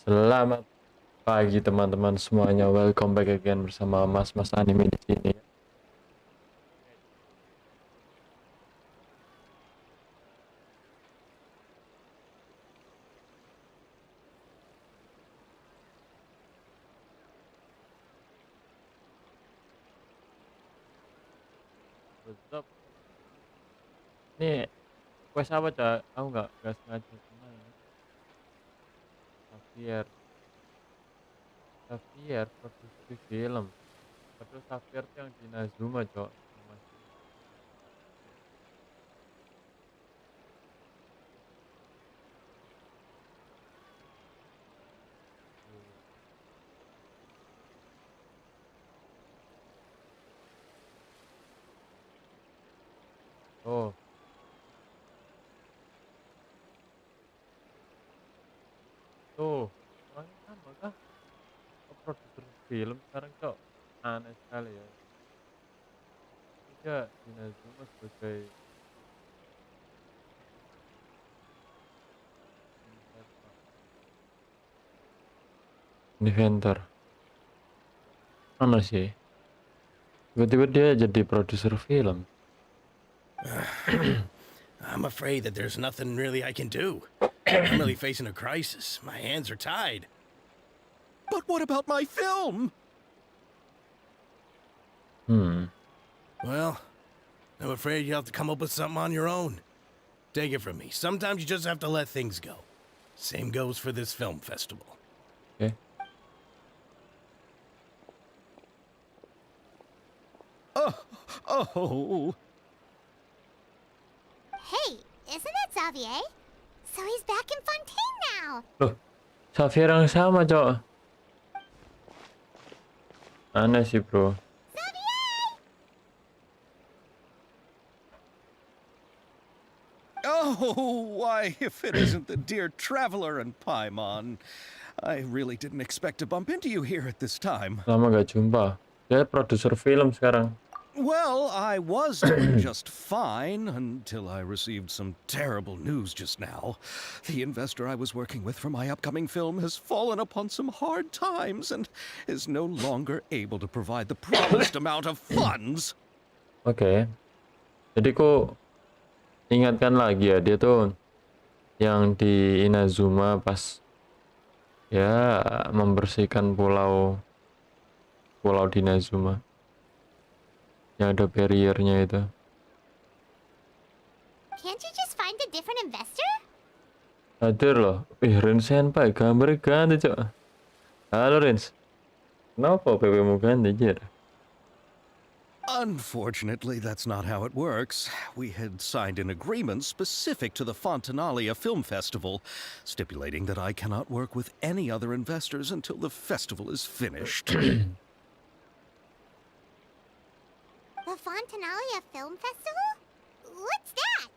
Selamat pagi teman-teman semuanya. Welcome back again bersama Mas Anime di sini. Tetap. Ini quest apa cak? Aku nggak sengaja kenal ya. Xavier produksi film. Padahal Xavier tuh yang di Nazuma cok. Oh, tuh orangnya sama kah? Oh, produser film sekarang cok. Aneh sekali ya. Dia di Nazuma sebagai inventor. Mana sih? Tiba-tiba dia jadi produser film. I'm afraid that there's nothing really I can do. I'm really facing a crisis. My hands are tied. But what about my film? Well, I'm afraid you'll have to come up with something on your own. Take it from me. Sometimes you just have to let things go. Same goes for this film festival. Okay. Oh. Hey, isn't that Xavier? So he's back in Fontaine now. Loh, Xavier yang sama, cok. Aneh sih, bro. Oh, why, if it isn't the dear traveler and Paimon. I really didn't expect to bump into you here at this time. Lama gak jumpa. Dia produser film sekarang. Well, I was doing just fine until I received some terrible news just now. The investor I was working with for my upcoming film has fallen upon some hard times and is no longer able to provide the promised amount of funds. Oke. Jadi kok ingatkan lagi ya, dia tuh yang di Inazuma pas ya membersihkan pulau di Inazuma. Yang ada barriernya itu. Can't you just find a different investor? Hadir loh. Rin Senpai gambarnya ganti cok. Halo Rins. Kenapa PP-mu ganti jir? Unfortunately, that's not how it works. We had signed an agreement specific to the Fontanalia Film Festival, stipulating that I cannot work with any other investors until the festival is finished. The Fontanalia Film Festival? What's that?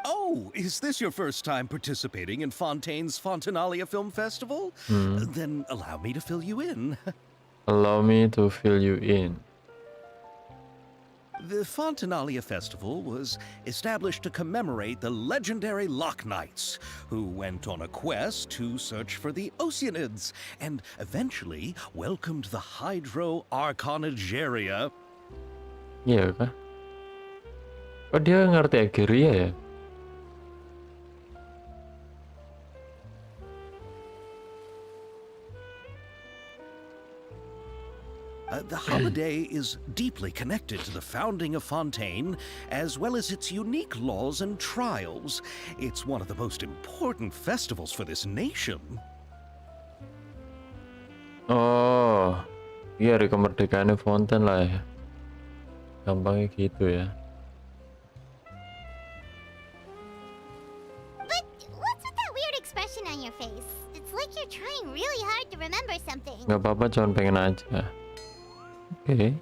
Oh, is this your first time participating in Fontaine's Fontanalia Film Festival? Then allow me to fill you in. Allow me to fill you in. The Fontanalia Festival was established to commemorate the legendary Loch Knights, who went on a quest to search for the Oceanids, and eventually welcomed the Hydro Archonigeria. Iya kah? Kok dia ngerti Ageria ya? The holiday is deeply connected to the founding of Fontaine, as well as its unique laws and trials. It's one of the most important festivals for this nation. Oh, iya hari kemerdekaannya Fontaine lah ya. Gampangnya gitu ya. But what's with that weird expression on your face? It's like you're trying really hard to remember something. Gak apa-apa, cuman pengen aja. Oke.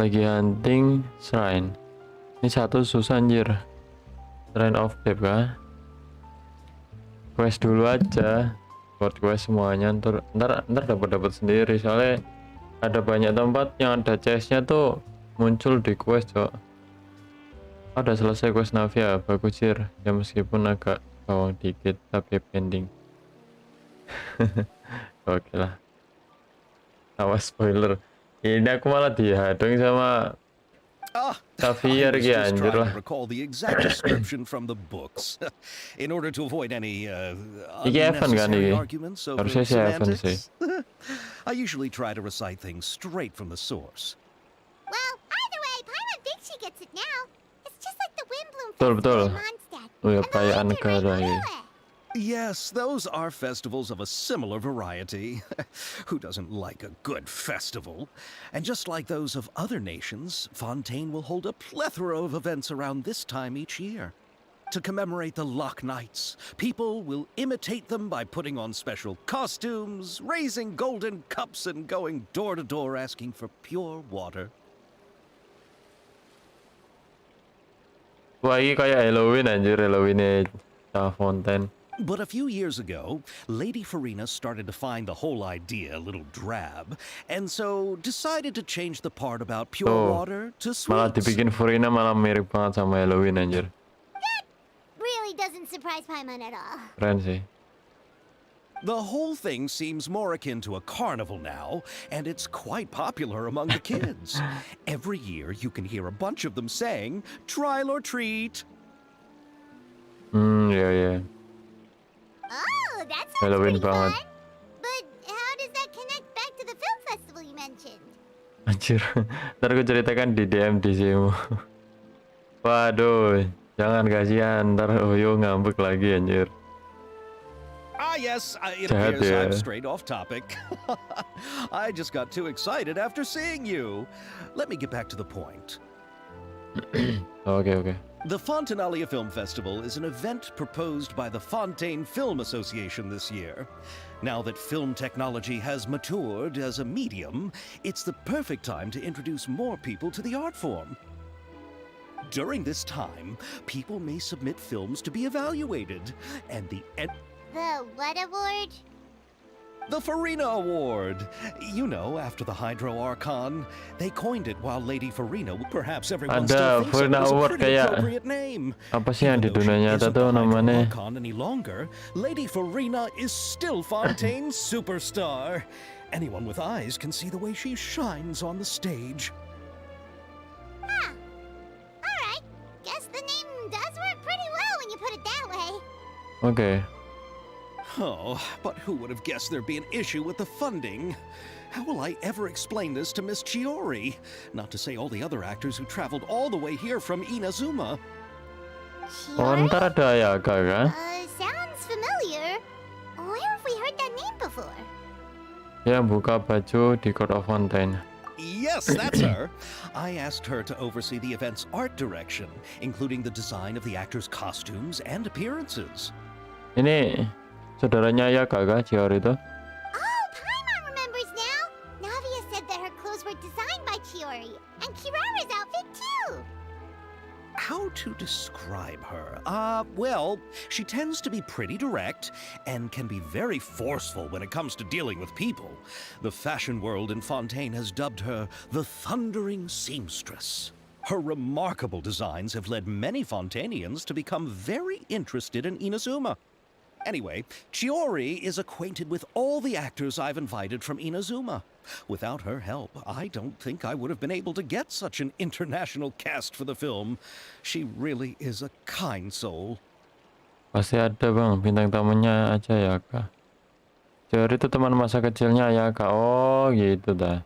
Lagi hunting shrine. Ini satu susah anjir. Shrine of Death kah? Quest dulu aja. Buat quest semuanya ntar dapat sendiri, soalnya ada banyak tempat yang ada chestnya tuh muncul di quest cok. Ada selesai quest Navia, bagus jir. Ya meskipun agak bawang dikit tapi pending. Oke lah. Awas spoiler. Ini aku malah dihadang sama Ah, Gzfire I was ki just anjir trying lah. to recall the exact description from the books, in order to avoid any Iki Evan kan unnecessary iki? arguments over Harusnya si Evan sih. semantics. I usually try to recite things straight from the source. Well, either way, Paimon thinks she gets it now. It's just like the Windbloom Betul, Festival betul. in Mondstadt. Oh ya, And the perayaan Lantern negara Rain ya. Ballet. Yes, those are festivals of a similar variety. Who doesn't like a good festival? And just like those of other nations, Fontaine will hold a plethora of events around this time each year. To commemorate the Lock Nights, people will imitate them by putting on special costumes, raising golden cups, and going door to door asking for pure water. Wah, ini kayak Halloween anjir, Halloween Fontaine. But a few years ago, Lady Farina started to find the whole idea a little drab, and so decided to change the part about pure Oh, water to Malah sweets. dibikin Furina malah mirip banget sama Halloween anjir. Really doesn't surprise Paimon at all. Keren sih. The whole thing seems more akin to a carnival now, and it's quite popular among the kids. Every year, you can hear a bunch of them saying, "Trial or treat." Ya. Oh, that sounds Halloween pretty fun. banget. But how does that connect back to the film festival you mentioned? Anjir, ntar gue ceritakan di DM di sini. Waduh, jangan kasihan, ntar Oyo ngambek lagi anjir. Ah, yes, it Jahat appears ya. I'm straight off topic. I just got too excited after seeing you. Let me get back to the point. Oke. The Fontanalia Film Festival is an event proposed by the Fontaine Film Association this year. Now that film technology has matured as a medium, it's the perfect time to introduce more people to the art form. During this time, people may submit films to be evaluated, and the What award? The Farina Award! You know, after the Hydro Archon. They coined it while Lady Farina, perhaps everyone Ada still thinks Farina it was a Award pretty kayak appropriate name. apa sih yang di Even though dunia she nyata isn't tuh the Hydro namanya? Archon any longer, Lady Farina is still Fontaine's superstar. Anyone with eyes can see the way she shines on the stage. Huh. Alright. Guess the name does work pretty well when you put it that way. Oke. Oh, but who would have guessed there'd be an issue with the funding? How will I ever explain this to Miss Chiori? Not to say all the other actors who traveled all the way here from Inazuma. Oh, Chiori? ntar ada Ayaka kan? Sounds familiar. Where have we heard that name before? Yang buka baju di Court of Fontaine. Yes, that's her. I asked her to oversee the event's art direction, including the design of the actors' costumes and appearances. Ini saudaranya Ayaka kah, Chiori itu? Oh, Paimon remembers now. Navia said that her clothes were designed by Chiori, and Kirara's outfit too. How to describe her? Well, she tends to be pretty direct and can be very forceful when it comes to dealing with people. The fashion world in Fontaine has dubbed her the Thundering Seamstress. Her remarkable designs have led many Fontainians to become very interested in Inazuma. Anyway, Chiori is acquainted with all the actors I've invited from Inazuma. Without her help, I don't think I would have been able to get such an international cast for the film. She really is a kind soul. Pasti ada bang, bintang tamunya aja Ayaka. Chiori itu teman masa kecilnya Ayaka. Oh gitu dah.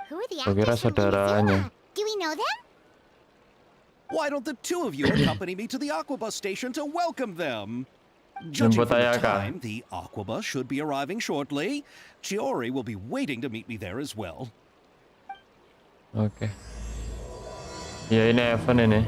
Who are the Gua kira actors from saudaranya. Inazuma? Do we know them? Why don't the two of you accompany me to the Aquabus station to welcome them? Judging Jemput from the Ayaka. time, the Aquabus should be arriving shortly. Chiori will be waiting to meet me there as well. Oke. Ya ini Evan ini.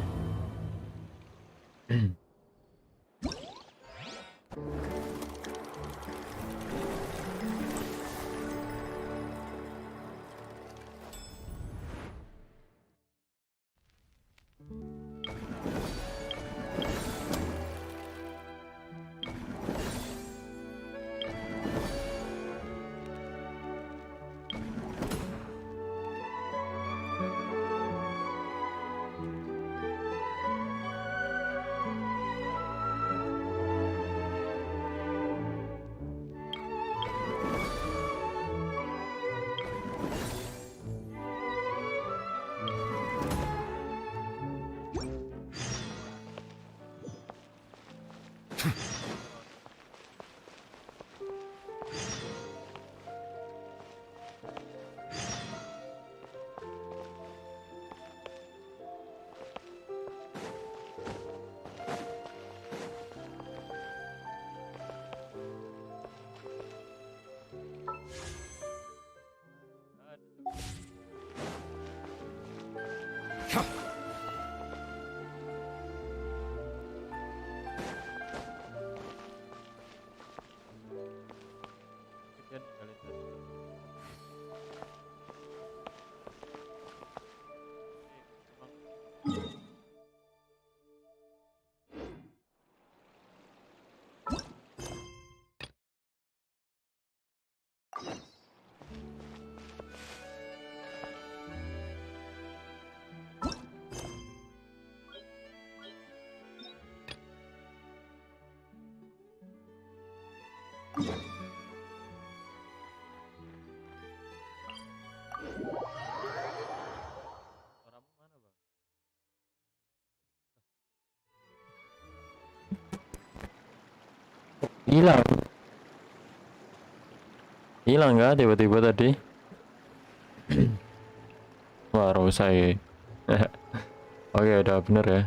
Hilang. Hilang nggak tiba-tiba tadi? Wah, rusak ya. Oke, udah bener ya.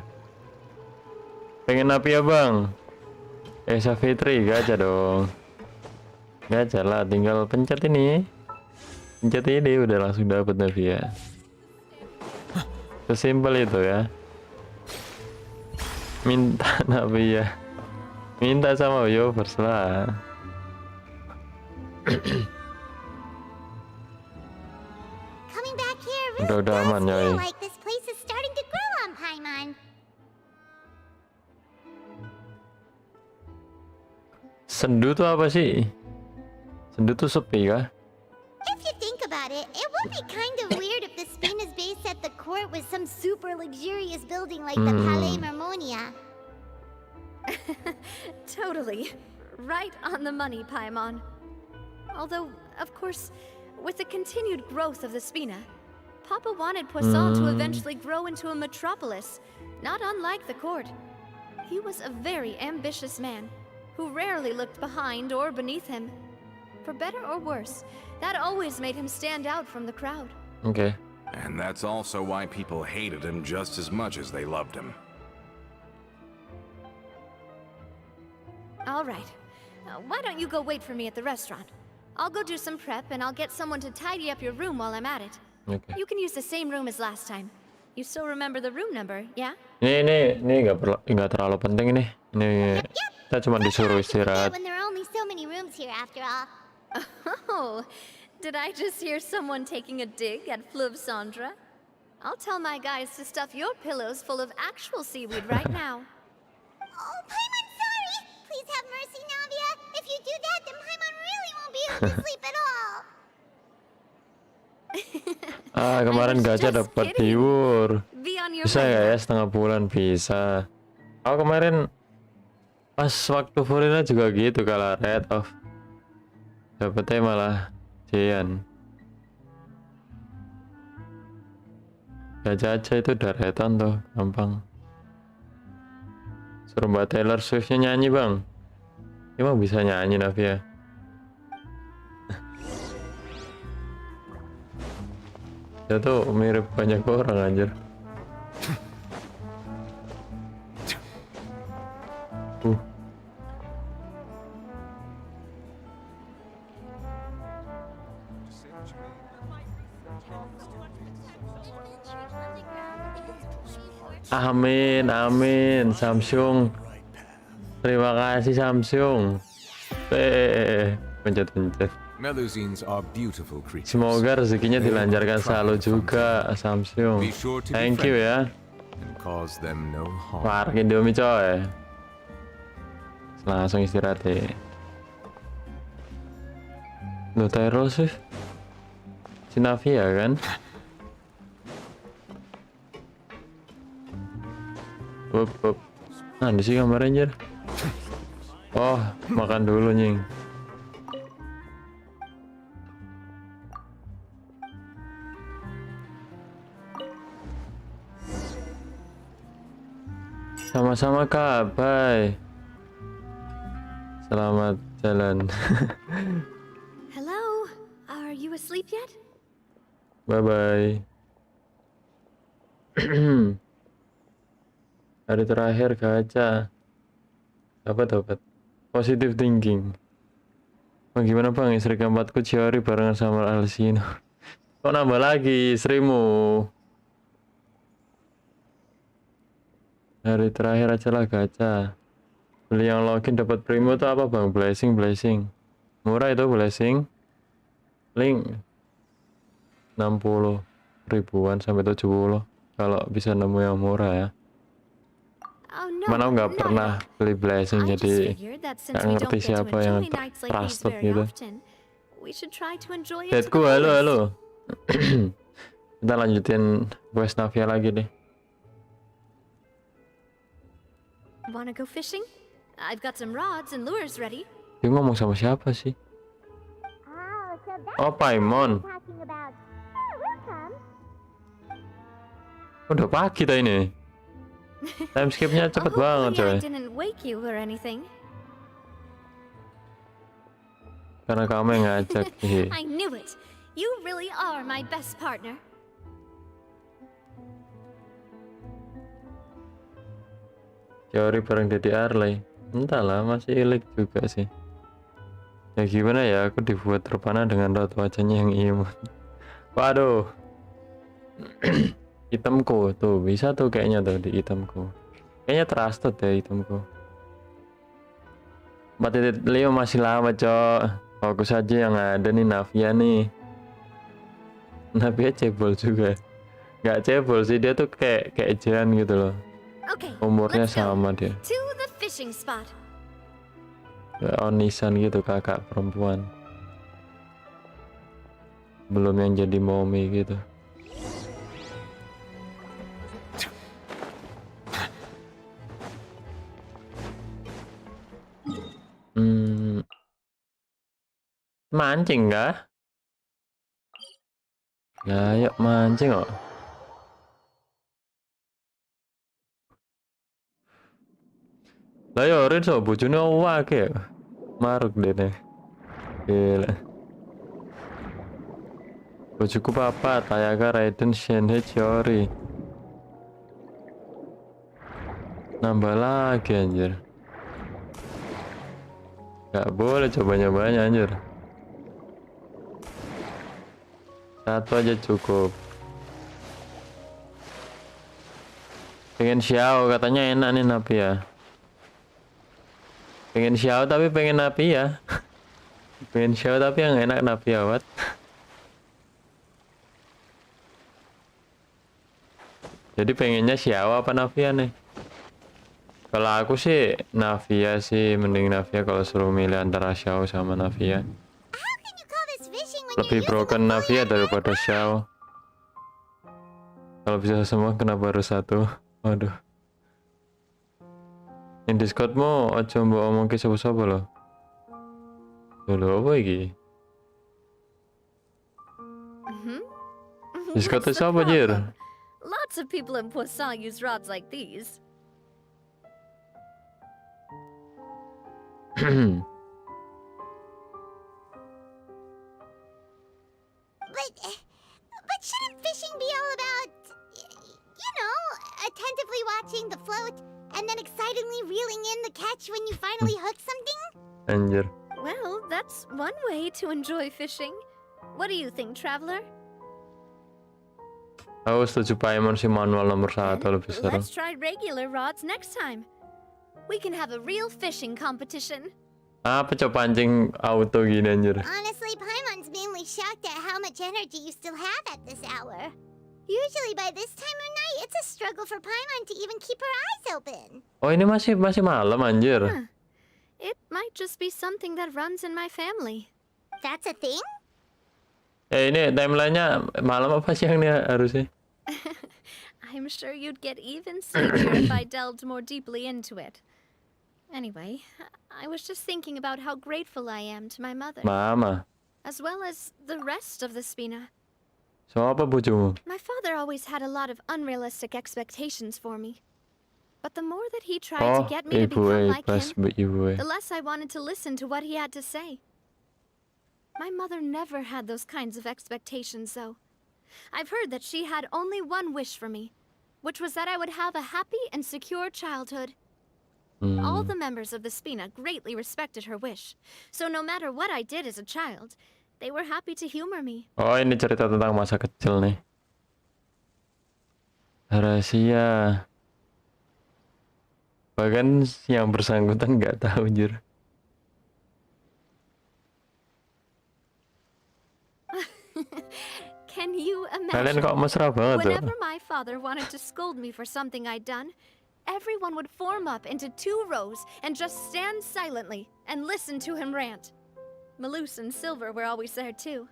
Pengen api ya bang? Fitri, gacha dong. Gacha lah, tinggal pencet ini. Pencet ini udah langsung dapet Navia. Sesimpel itu ya. Minta Navia. Minta sama viewers lah. Coming back here Udah really does aman ya. feel like this place is starting to grow on Paimon. Sendu tuh apa sih? Sendu tuh sepi kah? If you think about it, it would be kind of weird if the Spina's base at the court was some super luxurious building like the Palais Marmonia. Totally. Right on the money, Paimon. Although, of course, with the continued growth of the Spina, Papa wanted Poisson to eventually grow into a metropolis, not unlike the court. He was a very ambitious man, who rarely looked behind or beneath him. For better or worse, that always made him stand out from the crowd. Oke. And that's also why people hated him just as much as they loved him. All right. Why don't you go wait for me at the restaurant? I'll go do some prep and I'll get someone to tidy up your room while I'm at it. Oke. You can use the same room as last time. You still remember the room number, yeah? Ini nggak terlalu penting ini. Ini kita cuma disuruh istirahat. When there are only so many rooms here after all. Oh, did I just hear someone taking a dig at Fleuve Sandra? I'll tell my guys to stuff your pillows full of actual seaweed right now. Oh, Paimon, sorry! Please have mercy, Navia. If you do that, then Paimon really won't be able to sleep at all. Kemarin gacha dapat viewer. Be on your Bisa way. nggak ya setengah bulan bisa. Aku kemarin pas waktu Furina juga gitu kalau red off. Dapetnya malah Jian. Gacha aja itu udah retan tuh, gampang. Suruh Mbak Taylor Swift-nya nyanyi bang. Emang bisa nyanyi Navia? Dia tuh mirip banyak orang anjir. Amin, amin Samsung. Terima kasih Samsung. Pencet-pencet. Melusines are beautiful creatures. Semoga rezekinya dilancarkan selalu juga Samsung. Thank you ya. And cause them no harm. Park Indomie coy. Langsung istirahat deh. Loh Taylor Swift si Navia kan? Wup. Nah di sini kamar anjir. Oh makan dulu nying. Sama-sama kak, bye. Selamat jalan. Hello? Are you asleep yet? Bye-bye. Hari terakhir gacha. Dapat. Positive thinking. Gimana bang, istri keempatku Chiori barengan sama Alcino. Kok nambah lagi istrimu? Hari terakhir aja lah gacha. Beli yang login dapat primo tuh apa bang? Blessing. Murah itu blessing. link 60 ribuan sampai 70 kalau bisa nemu yang murah ya. Oh no, Mana nggak not pernah at all. beli blessing I just jadi figured that since nggak we ngerti don't get to siapa yang enjoy nights like these trusted very gitu. often, we should try to enjoy it to Deadku, the halo fullest. halo. Kita lanjutin quest Navia lagi deh. Wanna go fishing? I've got some rods and lures ready. Dia ngomong sama siapa sih? Oh, so that's Oh, Paimon. what I'm talking about. Sure, we'll come. Udah pagi dah ini. Time skipnya cepet banget coy. Hopefully I didn't wake you or anything. Karena kamu yang ngajak. I knew it. You really are my best partner. Teori bareng Dedi Arley. Entahlah, masih ilik juga sih. Ya gimana ya, aku dibuat terpana dengan raut wajahnya yang imut. Waduh. Itemku tuh, bisa tuh kayaknya tuh di itemku. Kayaknya trusted ya itemku. 4.5 masih lama, Cok. Fokus aja yang ada nih Navia nih. Navia cebol juga. Nggak cebol sih, dia tuh kayak Jan gitu loh. Okay, Umurnya let's go. sama dia. To the fishing spot. Kayak onisan gitu, kakak perempuan. Belum yang jadi mommy gitu. Mancing kah? Ya, yuk mancing kok. Lah yo Rinso bojone akeh. Maruk dene. Gila. Bojoku papa, Tayaka, Raiden, Shenhe, Chiori. Nambah lagi anjir. Gak boleh coba nyobanya anjir. Satu aja cukup. Pengen Xiao katanya enak nih Navia. Pengen Xiao tapi pengen Navia. Pengen Xiao tapi yang enak Navia what? Jadi pengennya Xiao apa Navia nih? Kalau aku sih Navia sih, mending Navia kalau suruh milih antara Xiao sama Navia. How can you call this fishing when Lebih you're using broken Navia daripada Xiao. Kalau bisa semua kenapa harus satu? Waduh. Yang Discordmu aja mbok omong ke sapa-sapa loh. Lho apa iki? Discord What's the siapa jir? problem? Lots of people in Poisson use rods like these. But shouldn't fishing be all about, you know, attentively watching the float and then excitedly reeling in the catch when you finally hook something? Anjir. Well, that's one way to enjoy fishing. What do you think, traveler? Aku setuju Paimon si manual nomor 1 Then lebih seru. let's try regular rods next time. We can have a real fishing competition. Apa coba pancing auto gini anjir? Honestly, Paimon's mainly shocked at how much energy you still have at this hour. Usually by this time of night, it's a struggle for Paimon to even keep her eyes open. Oh ini masih malam anjir. Huh. It might just be something that runs in my family. That's a thing? Ini timelinenya malam apa siang nih harusnya? I'm sure you'd get even sleepier if I delved more deeply into it. Anyway, I was just thinking about how grateful I am to my mother, Mama. as well as the rest of the Spina. So apa bojomu? My father always had a lot of unrealistic expectations for me. But the more that he tried Oh, to get me to become like pas him, ibu. the less I wanted to listen to what he had to say. My mother never had those kinds of expectations, though. I've heard that she had only one wish for me, which was that I would have a happy and secure childhood. All the members of the Spina greatly respected her wish, so no matter what I did as a child, they were happy to humor me. Oh ini cerita tentang masa kecil nih. Rahasia. Bahkan yang bersangkutan nggak tahu anjir. Can you Kalian imagine? kok mesra banget tuh. Whenever my father wanted to scold me for something I'd done, everyone would form up into 2 rows and just stand silently and listen to him rant. Malus and Silver were always there too.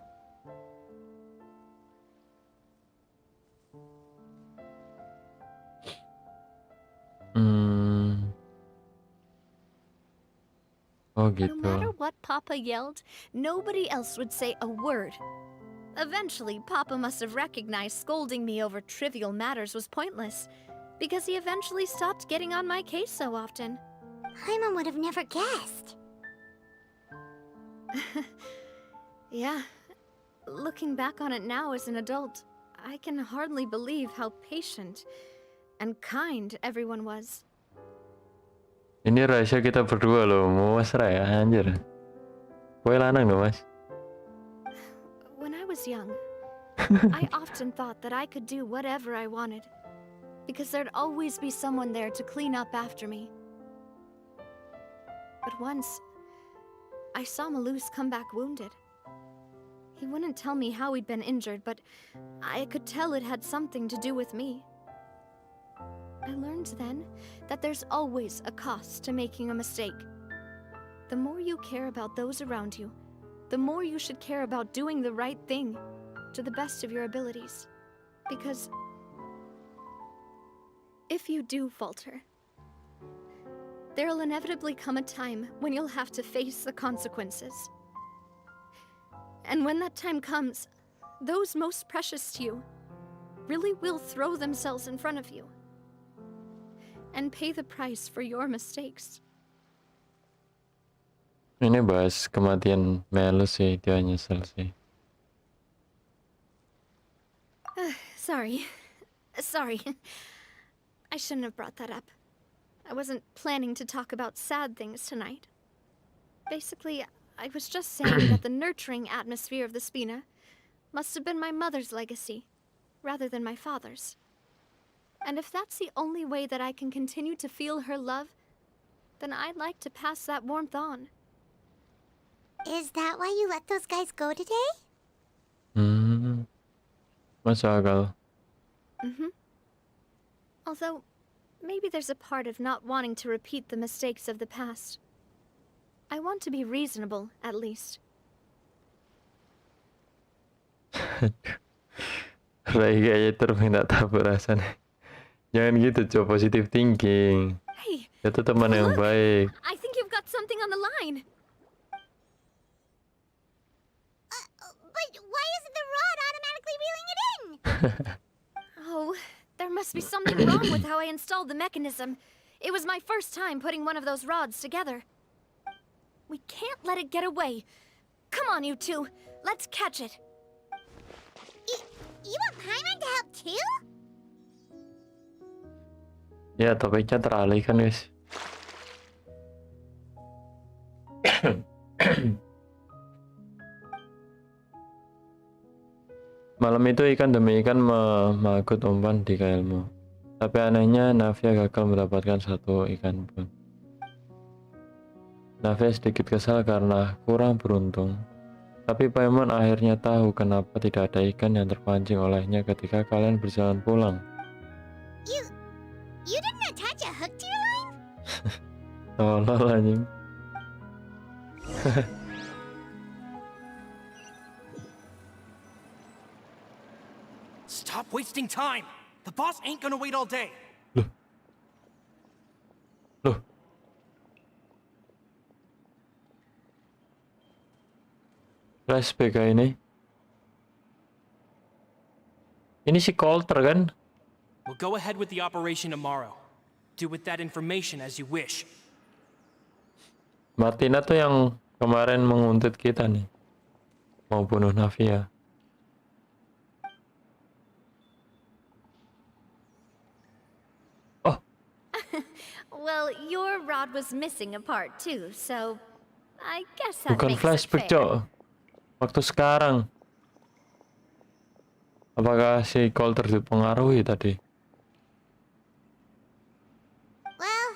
Oh No gitu. matter what Papa yelled, nobody else would say a word. Eventually, Papa must have recognized scolding me over trivial matters was pointless, because he eventually stopped getting on my case so often. Paimon would have never guessed. Yeah, looking back on it now as an adult, I can hardly believe how patient and kind everyone was. Ini rahasia kita berdua loh, mau mesra ya, anjir. Kowe lanang loh, Mas. When I was young, I often thought that I could do whatever I wanted, because there'd always be someone there to clean up after me. But once, I saw Malus come back wounded. He wouldn't tell me how he'd been injured, but I could tell it had something to do with me. I learned then that there's always a cost to making a mistake. The more you care about those around you, the more you should care about doing the right thing to the best of your abilities. Because if you do falter, there'll inevitably come a time when you'll have to face the consequences. And when that time comes, those most precious to you really will throw themselves in front of you and pay the price for your mistakes. Ini bahas kematian Melu sih, dia nyesel sih. Sorry. I shouldn't have brought that up. I wasn't planning to talk about sad things tonight. Basically, I was just saying that the nurturing atmosphere of the Spina must have been my mother's legacy, rather than my father's. And if that's the only way that I can continue to feel her love, then I'd like to pass that warmth on. Is that why you let those guys go today? Masuk akal. Although, maybe there's a part of not wanting to repeat the mistakes of the past. I want to be reasonable, at least. Rai kayaknya terus minta tahu rasanya. Jangan gitu, coba positive thinking. Hey, Itu teman yang look! baik. I think you've got something on the line. But why isn't the rod automatically reeling it in? Oh, there must be something wrong with how I installed the mechanism. It was my first time putting one of those rods together. We can't let it get away. Come on, you two. Let's catch it. You want Paimon to help too? Ya, topiknya teralihkan, guys. Malam itu ikan demi ikan mengangkut umpan di kailmu. Tapi anehnya Navia gagal mendapatkan satu ikan pun. Navia sedikit kesal karena kurang beruntung. Tapi Paimon akhirnya tahu kenapa tidak ada ikan yang terpancing olehnya ketika kalian berjalan pulang. You didn't attach a hook to your line? Tolol anjing. Stop wasting time! The boss ain't gonna wait all day! Loh. Flashback ini. Ini si Coulter kan? We'll go ahead with the operation tomorrow. Do with that information as you wish. Martina tuh yang kemarin menguntit kita nih. Mau bunuh Navia. Oh, Well, your rod was missing a part too, so I guess that bukan makes it flashback, fair. Cok. Waktu sekarang. Apakah si Coulter dipengaruhi tadi? Well,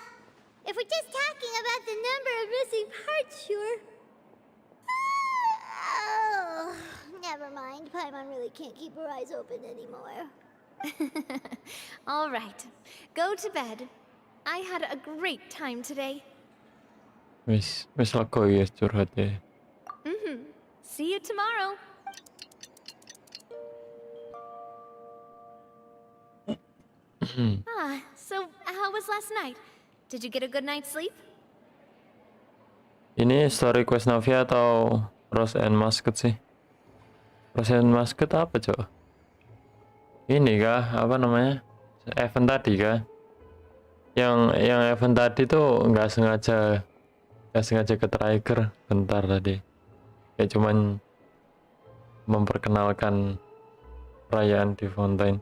if we're just talking about the number of missing parts, sure. Oh, never mind, Paimon. really can't keep her eyes open anymore. All right, go to bed. I had a great time today. Wis lega ya curhat ya. See you tomorrow. So how was last night? Did you get a good night's sleep? Ini story quest Navia atau Rose and Musket sih? Rose and Musket apa coba? Ini kah apa namanya? Event tadi kah? Yang event tadi tuh nggak sengaja ke trigger bentar tadi. Kayak cuman memperkenalkan perayaan di Fountain.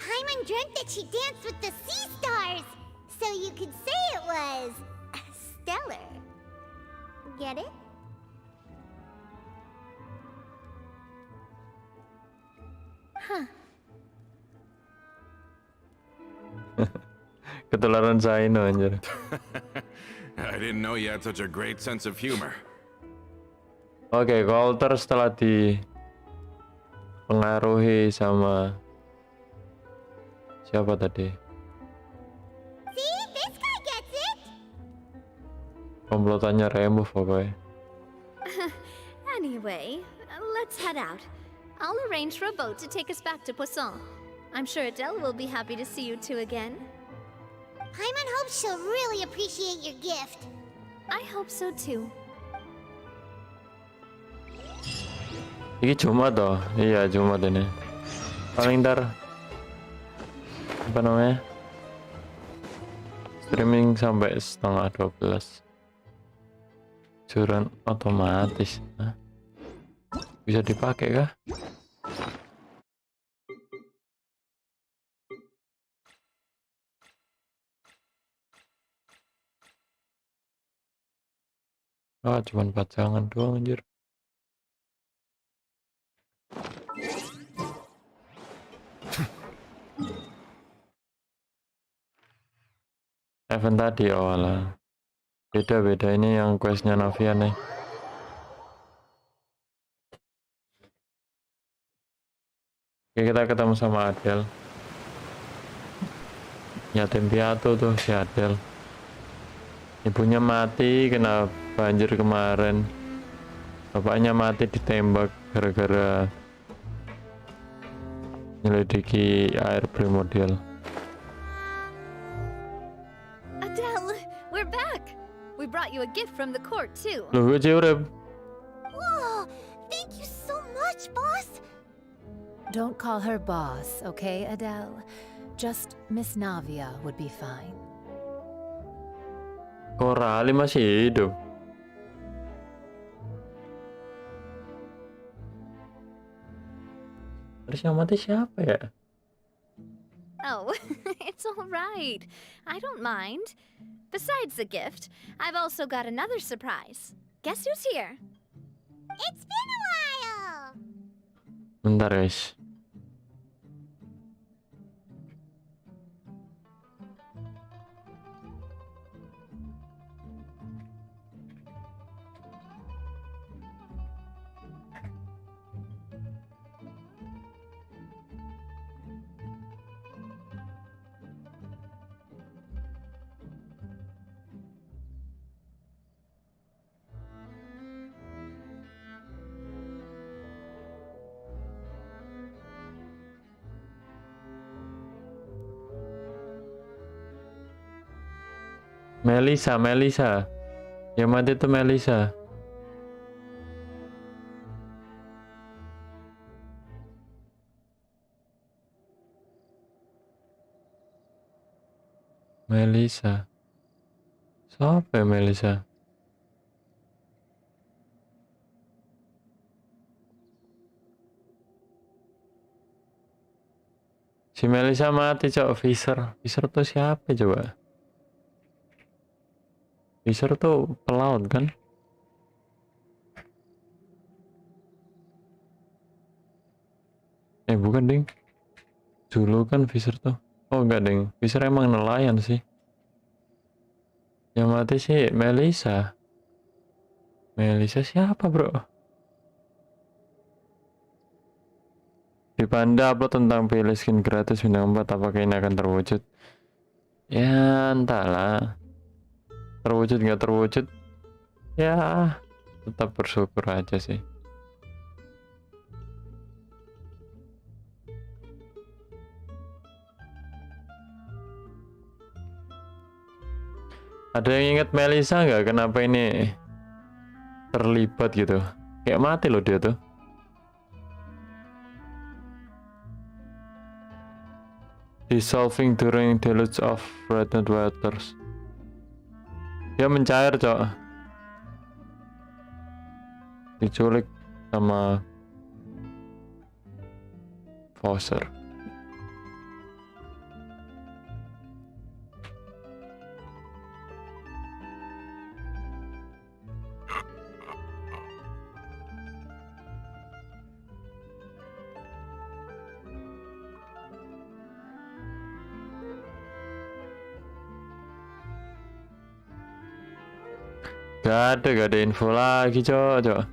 Paimon dreamt that she danced with the sea stars, so you could say it was stellar. Get it? Huh. Ketularan Zaino anjir. I didn't know you had such a great sense of humor. Oke, Coulter setelah dipengaruhi sama siapa tadi? See, this guy gets it. Komplotannya remove pokoknya. Anyway, let's head out. I'll arrange for a boat to take us back to Poisson. I'm sure Adele will be happy to see you two again. Paimon hopes she'll really appreciate your gift. I hope so too. Ini Jumat toh? Iya Jumat ini. Paling ntar apa namanya? Streaming sampai 11:30. Curan otomatis. Hah? Bisa dipakai kah? Ah, cuman pajangan doang anjir. Event tadi awalnya. Beda ini yang questnya Navia nih. Oke, kita ketemu sama Adele. Yatim piatu tuh si Adele. Ibunya mati kena banjir kemarin. Bapaknya mati ditembak gara-gara nyelidiki air primordial. Adele, we're back. We brought you a gift from the court too. Loh, gue urip. Whoa, thank you so much, boss. Don't call her boss, okay, Adele? Just Miss Navia would be fine. Korali masih hidup. Terus yang mati siapa ya? Oh, it's all right. I don't mind. Besides the gift, I've also got another surprise. Guess who's here? It's been a while. Bentar guys. Melisa. Yang mati itu Melisa. Melisa. Siapa ya Melisa? Si Melisa mati, cok. Fisher tuh siapa coba? Fisher tuh pelaut kan? Bukan ding. Dulu kan Fisher tuh. Oh enggak ding. Fisher emang nelayan sih. Yang mati sih Melisa. Melisa siapa bro? Di Panda upload tentang pilih skin gratis bintang 4, apakah ini akan terwujud? Ya entahlah, terwujud nggak terwujud ya tetap bersyukur aja sih. Ada yang ingat Melisa nggak? Kenapa ini terlibat gitu? Kayak mati loh dia tuh. Dissolving during deluge of threatened waters. Dia mencair, cok. Diculik sama Foster. Gak ada info lagi, cok.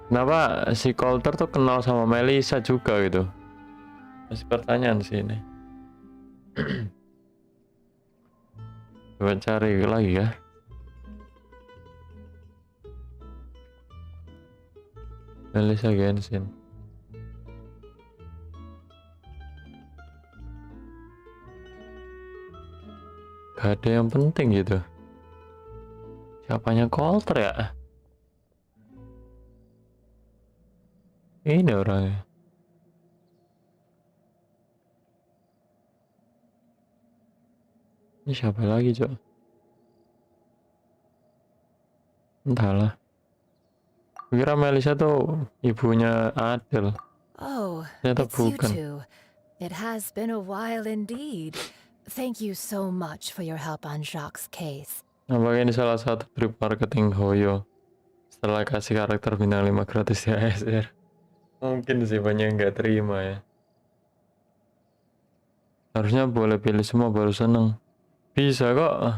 Kenapa si Coulter tuh kenal sama Melisa juga gitu? Masih pertanyaan sih ini. Coba cari lagi ya. Melisa Genshin. Gak ada yang penting gitu. Siapanya Coulter ya? Ini orangnya. Ini siapa lagi, cok? Entahlah. Kira Melisa tuh ibunya Adel. Oh, Ternyata it's you bukan. two. It has been a while indeed. Thank you so much for your help on Jacques' case. Apakah ini salah satu trik marketing Hoyo setelah kasih karakter bintang 5 gratis di ASR? Mungkin sih banyak yang nggak terima ya. Harusnya boleh pilih semua baru seneng. Bisa kok.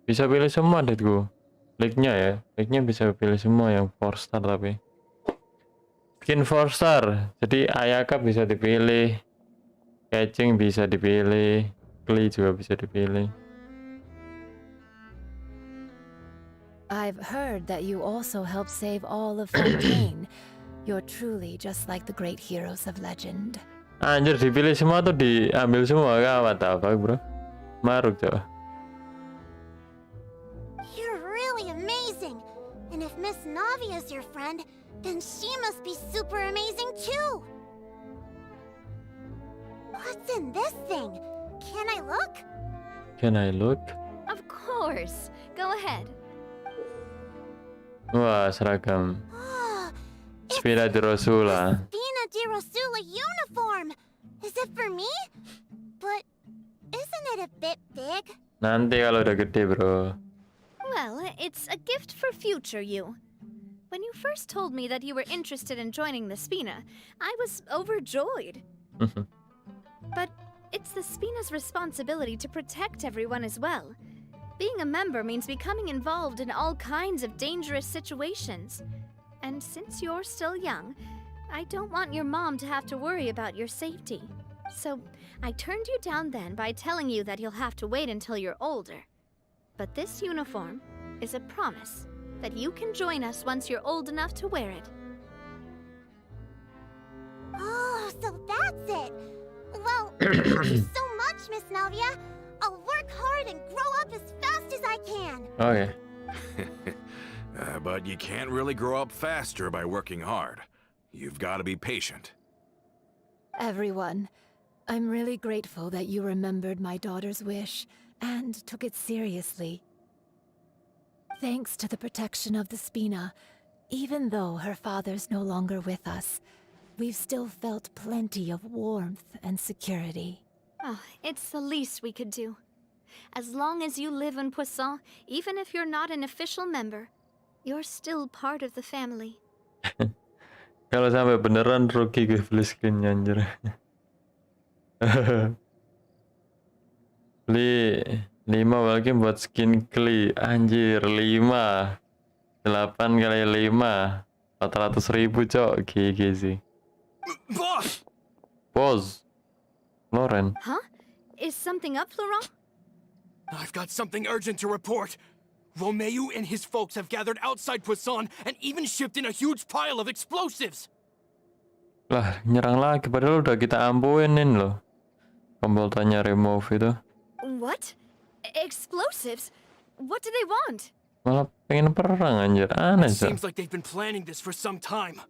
Bisa pilih semua adetku. Like-nya ya. Like-nya bisa pilih semua yang 4 star tapi. Skin 4 star. Jadi Ayaka bisa dipilih. Catching bisa dipilih. Klee juga bisa dipilih. I've heard that you also help save all of Fontaine. You're truly just like the great heroes of legend. Anjir, dipilih semua tuh diambil semua, gawat apa bro? Maruk, coba. You're really amazing. And if Miss Navia's your friend, then she must be super amazing too. What's in this thing? Can I look? Can I look? Of course. Go ahead. Wah, seragam. Oh, Spina di Rosula. Spina di Rosula uniform. Is it for me? But isn't it a bit big? Nanti kalau udah gede, bro. Well, it's a gift for future you. When you first told me that you were interested in joining the Spina, I was overjoyed. But it's the Spina's responsibility to protect everyone as well. Being a member means becoming involved in all kinds of dangerous situations. And since you're still young, I don't want your mom to have to worry about your safety. So I turned you down then by telling you that you'll have to wait until you're older. But this uniform is a promise that you can join us once you're old enough to wear it. Oh, so that's it. Well, thank you so much, Miss Navia. I'll work hard and grow up as fast as I can. Oke. But you can't really grow up faster by working hard. You've got to be patient. Everyone, I'm really grateful that you remembered my daughter's wish and took it seriously. Thanks to the protection of the Spina, even though her father's no longer with us, we've still felt plenty of warmth and security. Oh, it's the least we could do. As long as you live in Poisson, even if you're not an official member, you're still part of the family. Kalau sampai beneran rugi gue beli skinnya anjir. Beli 5 welcome buat skin Klee. Anjir, 5 8 kali 5 400.000 cok. GG sih. Boss! Bos. Loren. Huh? Is something up, Florent? I've got something urgent to report. Romeu and his folks have gathered outside Poisson and even shipped in a huge pile of explosives. Lah, nyerang lagi padahal udah kita ampunin loh. Pemboltanya remove itu. What? Explosives? What do they want? Malah pengen perang anjir. Aneh It sih. seems like they've been planning this for some time.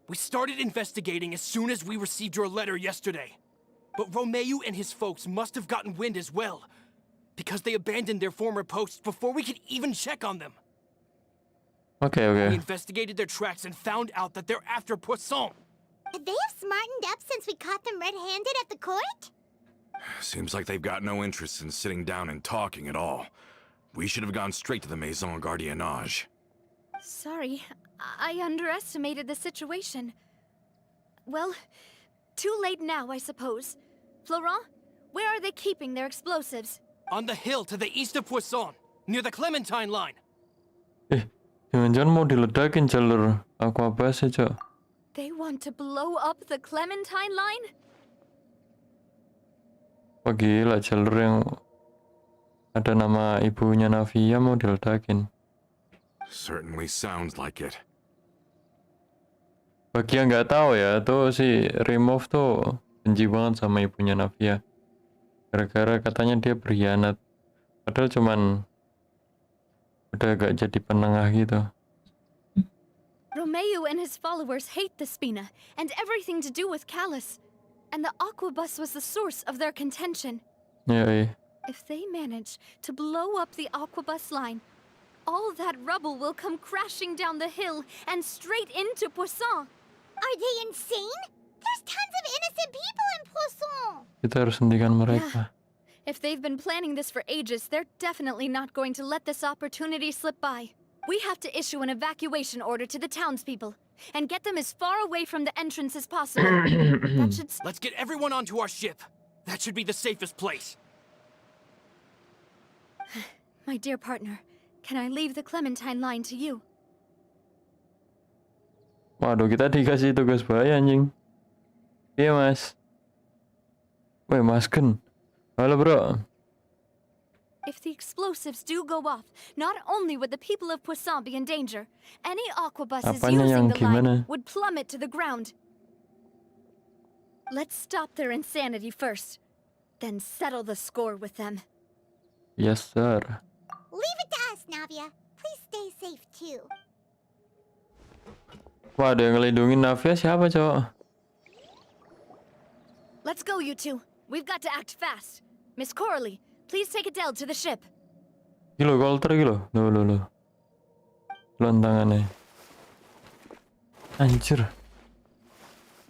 We started investigating as soon as we received your letter yesterday. But Romeu and his folks must have gotten wind as well, because they abandoned their former posts before we could even check on them. Oke. We investigated their tracks and found out that they're after Poisson. They have smartened up since we caught them red-handed at the court? Seems like they've got no interest in sitting down and talking at all. We should have gone straight to the Maison Gardiennage. Sorry, I underestimated the situation. Well, too late now, I suppose. Florent, where are they keeping their explosives? On the hill to the east of Poisson, near the Clementine line. Jangan-jangan mau diledakin jalur aqua bus aja. They want to blow up the Clementine line? Wah gila, jalur yang ada nama ibunya Navia mau diledakin. Certainly sounds like it. Bagi yang nggak tahu ya, tuh si remove tuh benci banget sama ibunya Navia. Gara-gara katanya dia berkhianat. Padahal cuman udah gak jadi penengah gitu. Romeu and his followers hate the Spina and everything to do with Callus. And the Aquabus was the source of their contention. Yoi. If they manage to blow up the Aquabus line, all that rubble will come crashing down the hill and straight into Poisson. Are they insane? There's tons of innocent people in Poisson! Kita harus hentikan mereka. If they've been planning this for ages, they're definitely not going to let this opportunity slip by. We have to issue an evacuation order to the townspeople and get them as far away from the entrance as possible. That should Let's get everyone onto our ship. That should be the safest place. My dear partner, can I leave the Clementine line to you? Waduh, kita dikasih tugas bahaya anjing. Iya mas. Weh mas Gen. Halo bro. If the explosives do go off, not only would the people of Poisson be in danger, any aquabuses Apanya using yang the line gimana? would plummet to the ground. Let's stop their insanity first, then settle the score with them. Yes sir. Leave it to us, Navia. Please stay safe too. Waduh, yang ngelindungin Navia siapa cowok? Let's go, you two. We've got to act fast. Miss Coralie, please take Adele to the ship. Gila, Colter gila. Loh. Lontangannya. Anjir.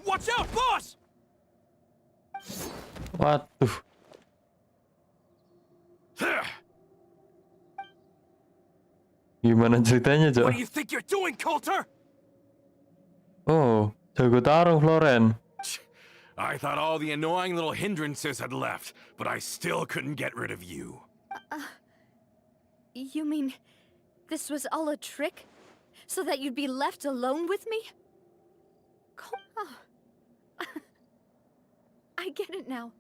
Watch out, boss! Waduh. Gimana ceritanya, What cok? do you think you're doing, Coulter? Oh, jago tarung Floren. I thought all the annoying little hindrances had left, but I still couldn't get rid of you. You mean this was all a trick? So that you'd be left alone with me? I get it now.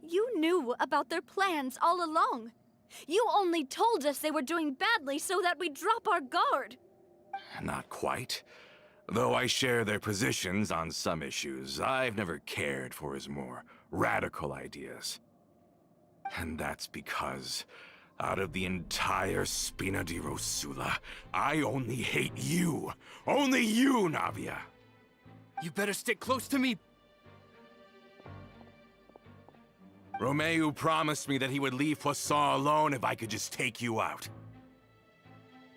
You knew about their plans all along. You only told us they were doing badly so that we'd drop our guard. Not quite. Though I share their positions on some issues, I've never cared for his more radical ideas. And that's because, out of the entire Spina di Rosula, I only hate you. Only you, Navia. You better stick close to me. Romeu promised me that he would leave Poisson alone if I could just take you out.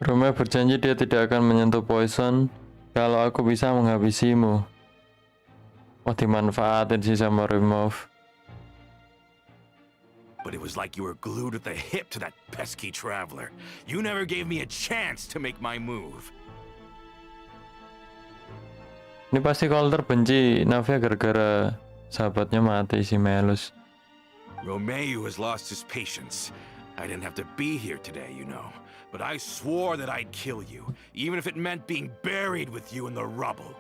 Romeo berjanji dia tidak akan menyentuh Poison kalau aku bisa menghabisimu. Wah, dimanfaatin sih sama remove. But it was like you were glued at the hip to that pesky traveler. You never gave me a chance to make my move. Ini pasti Colter benci Navia gara-gara sahabatnya mati si Melus. Romeu has lost his patience. I didn't have to be here today, you know. But I swore that I'd kill you, even if it meant being buried with you in the rubble.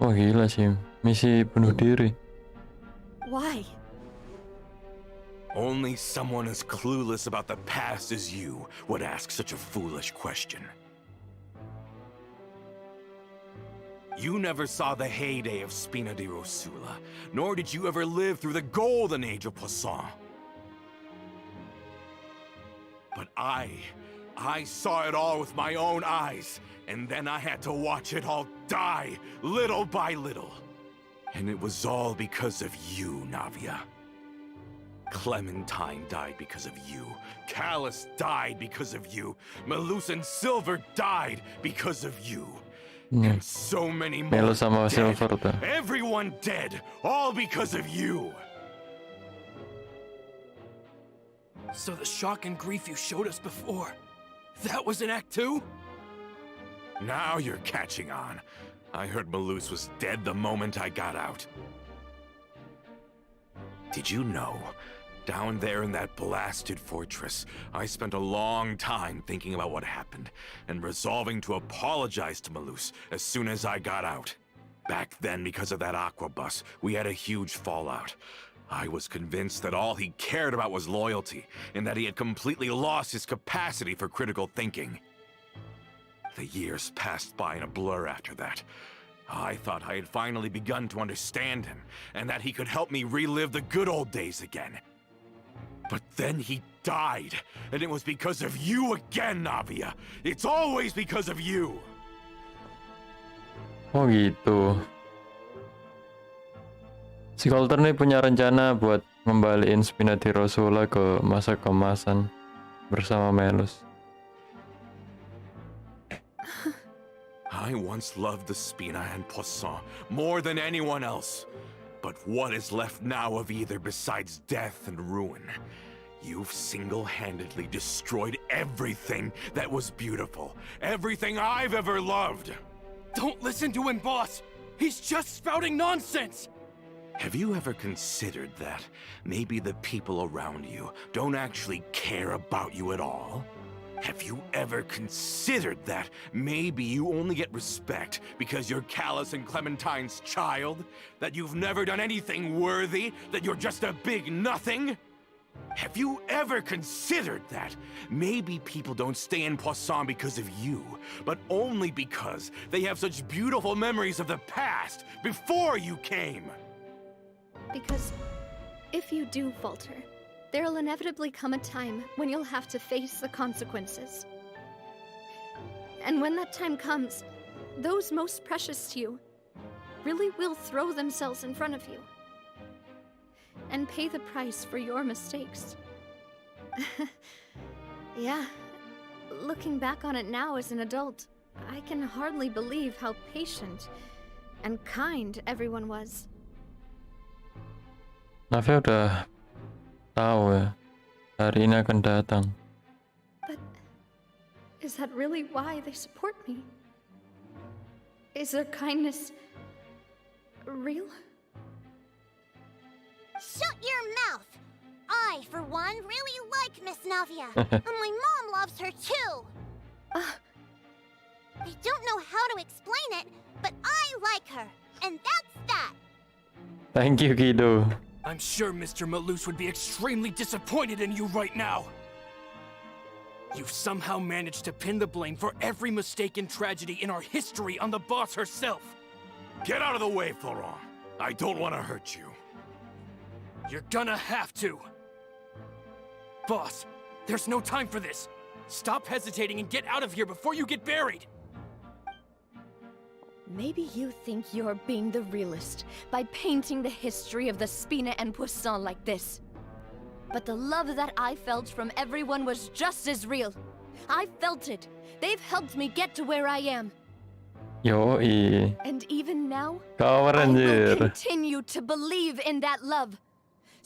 Wah gila sih, misi bunuh diri. Why? Only someone as clueless about the past as you would ask such a foolish question. You never saw the heyday of Spina di Rosula, nor did you ever live through the golden age of Poisson. But I saw it all with my own eyes, and then I had to watch it all die, little by little. And it was all because of you, Navia. Clementine died because of you. Callus died because of you. Melus and Silver died because of you. And so many more Melo sama dead. Silver tuh. Everyone dead, all because of you. So the shock and grief you showed us before, that was in Act 2? Now you're catching on. I heard Melus was dead the moment I got out. Did you know? Down there in that blasted fortress, I spent a long time thinking about what happened, and resolving to apologize to Melus as soon as I got out. Back then, because of that aqua bus, we had a huge fallout. I was convinced that all he cared about was loyalty, and that he had completely lost his capacity for critical thinking. The years passed by in a blur after that. I thought I had finally begun to understand him, and that he could help me relive the good old days again. But then he died, and it was because of you again, Navia. It's always because of you. Oh gitu. Si Coulter nih punya rencana buat ngembaliin Spina di Rosula ke masa kemasan bersama Melus. I once loved the Spina and Poisson more than anyone else. But what is left now of either besides death and ruin? You've single-handedly destroyed everything that was beautiful. Everything I've ever loved. Don't listen to him, boss! He's just spouting nonsense! Have you ever considered that maybe the people around you don't actually care about you at all? Have you ever considered that maybe you only get respect because you're Callus and Clementine's child? That you've never done anything worthy? That you're just a big nothing? Have you ever considered that maybe people don't stay in Poisson because of you, but only because they have such beautiful memories of the past before you came? Because if you do falter, there'll inevitably come a time when you'll have to face the consequences. And when that time comes, those most precious to you really will throw themselves in front of you and pay the price for your mistakes. Yeah, looking back on it now as an adult, I can hardly believe how patient and kind everyone was. Navia udah tahu ya, hari ini akan datang. But is that really why they support me? Is their kindness real? Shut your mouth! I, for one, really like Miss Navia. And my mom loves her too! I don't know how to explain it, but I like her. And that's that! Thank you, Kido. I'm sure Mr. Melus would be extremely disappointed in you right now. You've somehow managed to pin the blame for every mistake and tragedy in our history on the boss herself. Get out of the way, Florent. I don't want to hurt you. You're gonna have to. Boss, there's no time for this. Stop hesitating and get out of here before you get buried. Maybe you think you're being the realist by painting the history of the Spina and Poisson like this. But the love that I felt from everyone was just as real. I felt it. They've helped me get to where I am. Yoi. And even now, Power I will anjir. continue to believe in that love.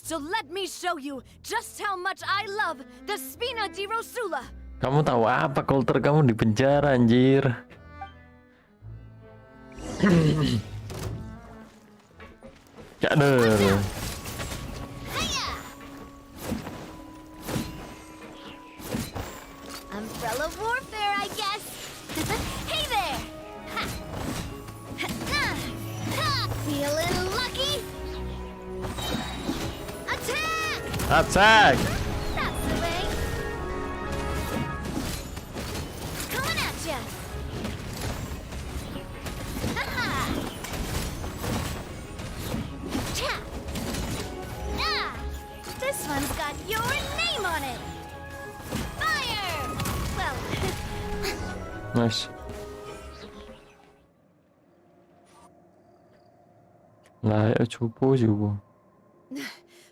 So let me show you just how much I love the Spina di Rosula. Kamu tahu apa, Coulter? Kamu di penjara anjir. Ya deh. Umbrella warfare, I guess. Hey there! Ha. Ha. Attack! That's the way. Coming at ya. Ha-ha. Cha. Ah. This one's got your name on it. Fire. Well. Nice. Lah, cupu.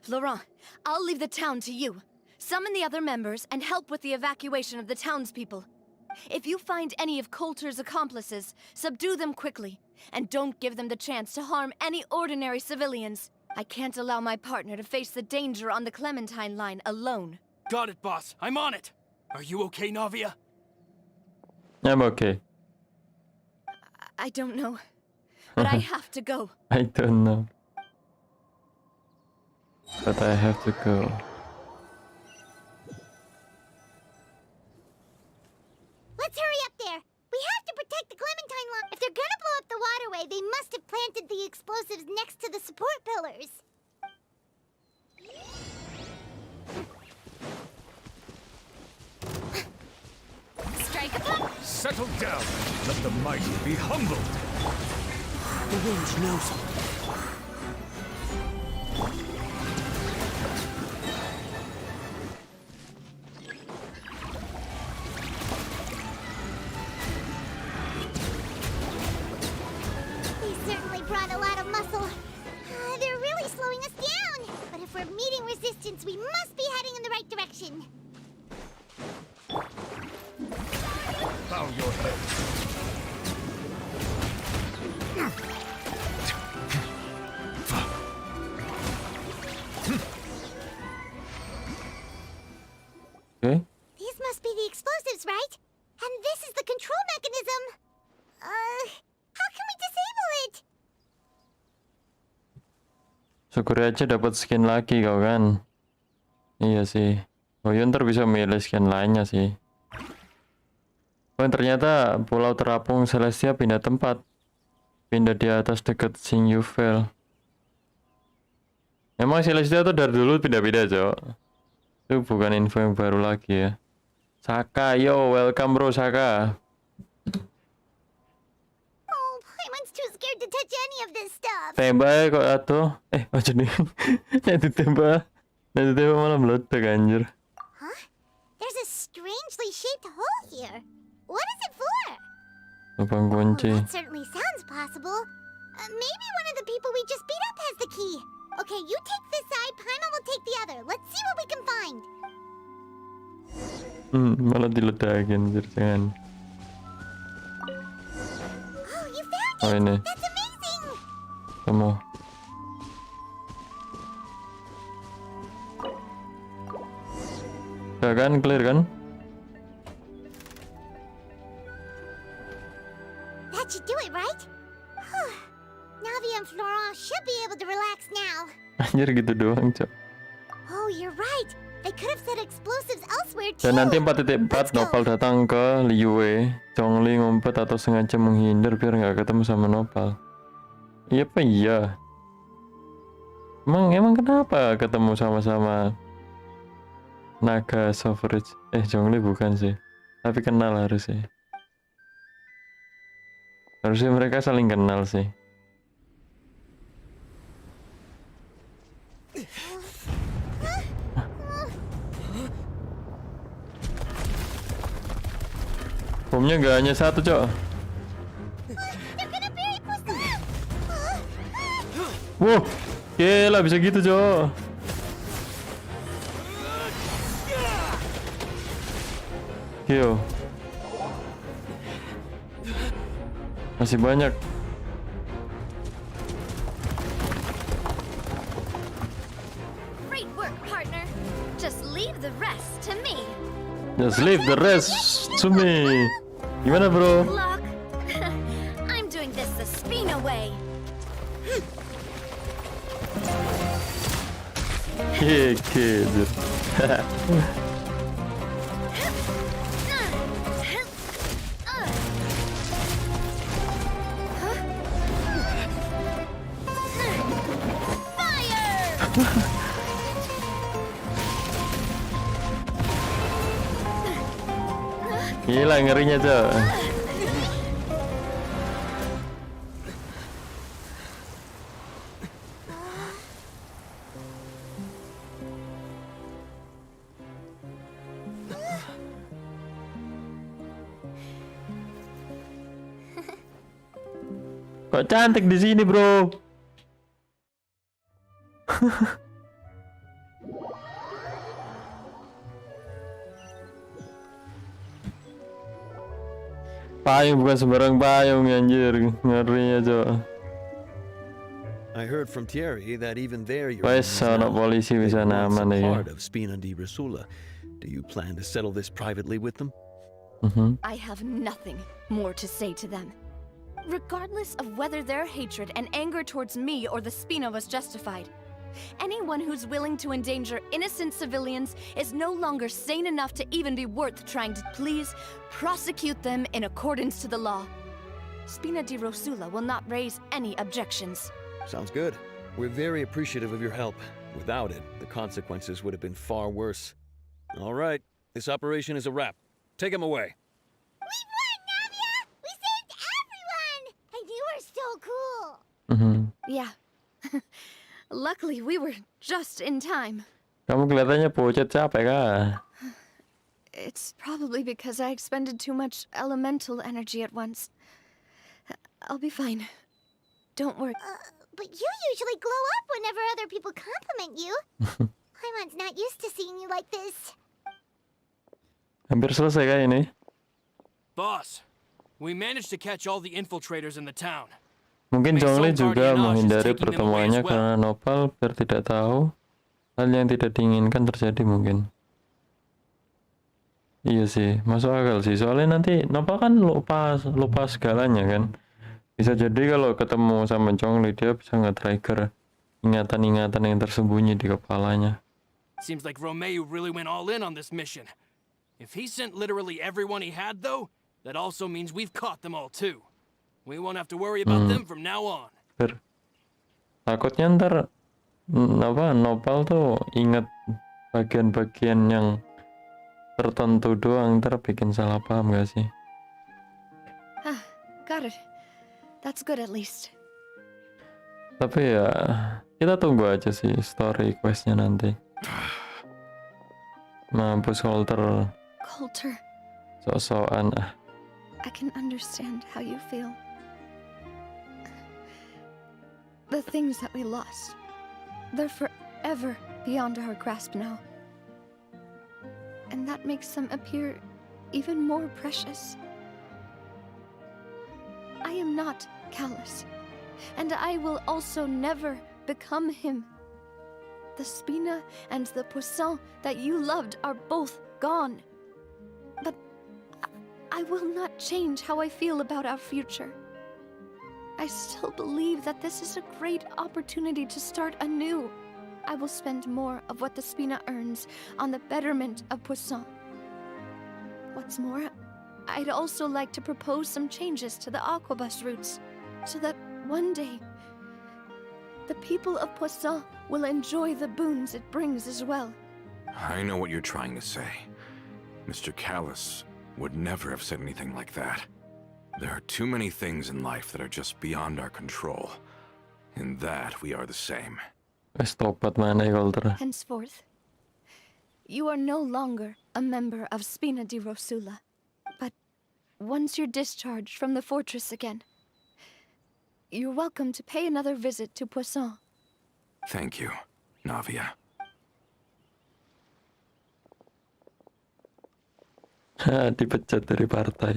Laurent, I'll leave the town to you. Summon the other members and help with the evacuation of the townspeople. If you find any of Coulter's accomplices, subdue them quickly, and don't give them the chance to harm any ordinary civilians. I can't allow my partner to face the danger on the Clementine line alone. Got it, boss. I'm on it. Are you okay, Navia? I'm okay. I don't know, but I have to go. I don't know. But I have to go. Let's hurry up there. We have to protect the Clementine line. If they're gonna blow up the waterway, they must have planted the explosives next to the support pillars. Strike a pop! Settle down. Let the mighty be humbled. The wind knows. They certainly brought a lot of muscle. They're really slowing us down. But if we're meeting resistance, we must be heading in the right direction. Bow your head. Okay. These must be the explosives, right? And this is the control mechanism. How can we disable it? Syukur aja dapat skin lagi kau kan. Iya sih. Oh ya ntar bisa milih skin lainnya sih. Oh ternyata pulau terapung Celestia pindah tempat. Pindah di atas deket Singjuvel. Emang Celestia tuh dari dulu pindah-pindah, Cok. Itu bukan info yang baru lagi ya. Saka, yo, welcome bro Saka. Oh, Paimon's too scared to touch any of this stuff. Tembak kok atuh. Aja nih. Itu tembak. Itu tembak malah meledak anjir. Huh? There's a strangely shaped hole here. What is it for? Lubang kunci. That certainly sounds possible. Maybe one of the people we just beat up has the key. Okay, you take this side, Paimon will take the other. Let's see what we can find. Malah diledakin, anjir, jangan. Oh, you found it! Oh ini, That's amazing! kamu. Udah kan, clear kan? That should do it, right? Whew. Navia and Florent should be able to relax now. Anjir gitu doang, Cok. Oh, you're right. They could have set explosives elsewhere too. Dan nanti 4.4 Nopal datang ke Liyue. Chongli ngumpet atau sengaja menghindar biar nggak ketemu sama Nopal. Iya apa iya? Emang kenapa ketemu sama-sama naga Suffrage? Chongli bukan sih. Tapi kenal harusnya. Harusnya mereka saling kenal sih. Bomnya nggak hanya satu, Cok. Wow, gila bisa gitu, Cok. Yo. Masih banyak. Great work, partner. Just leave the rest to me. Just leave the rest to me. Gimana, bro? Look, I'm doing this the Spina way. Kid. Gila ngerinya, Cok. Kok cantik di sini, bro? Payung bukan sembarang payung, anjir. Ngerinya, Cok. I heard from Thierry that even there you're Wes, anak polisi bisa aman ya. part of Spina di Rosula. Do you plan to settle this privately with them? I have nothing more to say to them. Regardless of whether their hatred and anger towards me or the Spina was justified, anyone who's willing to endanger innocent civilians is no longer sane enough to even be worth trying to please. Prosecute them in accordance to the law. Spina di Rosula will not raise any objections. Sounds good. We're very appreciative of your help. Without it, the consequences would have been far worse. All right, this operation is a wrap. Take him away. We won, Navia! We saved everyone! And you were so cool! Yeah. Luckily, we were just in time. Kamu kelihatannya pucat, capek kah? It's probably because I expended too much elemental energy at once. I'll be fine. Don't worry. But you usually glow up whenever other people compliment you. Paimon's not used to seeing you like this. Hampir selesai kah ini? Boss, we managed to catch all the infiltrators in the town. Mungkin Zhongli juga menghindari taking them pertemuannya away as well. karena Nopal biar tidak tahu hal yang tidak diinginkan terjadi mungkin. Iya sih, masuk akal sih. Soalnya nanti Nopal kan lupa segalanya kan. Bisa jadi kalau ketemu sama Zhongli dia bisa nge-trigger ingatan-ingatan yang tersembunyi di kepalanya. Seems like Romeo really went all in on this mission. If he sent literally everyone he had, though, that also means we've caught them all too. We won't have to worry about them from now on. Takutnya ntar Nopal tuh inget bagian-bagian yang tertentu doang, ntar bikin salah paham gak sih? Got it. That's good at least. Tapi ya kita tunggu aja sih story questnya nanti. Mampus Coulter. Coulter, Sok-sokan I can understand how you feel. The things that we lost, they're forever beyond our grasp now. And that makes them appear even more precious. I am not callous, and I will also never become him. The Spina and the Poisson that you loved are both gone. But I will not change how I feel about our future. I still believe that this is a great opportunity to start anew. I will spend more of what the Spina earns on the betterment of Poisson. What's more, I'd also like to propose some changes to the aquabus routes, so that one day, the people of Poisson will enjoy the boons it brings as well. I know what you're trying to say. Mr. Callus would never have said anything like that. There are too many things in life that are just beyond our control. In that, we are the same. Topat mana Coulter. Henceforth, you are no longer a member of Spina di Rosula, but once you're discharged from the fortress again, you're welcome to pay another visit to Poisson. Thank you, Navia. Dipecat dari partai.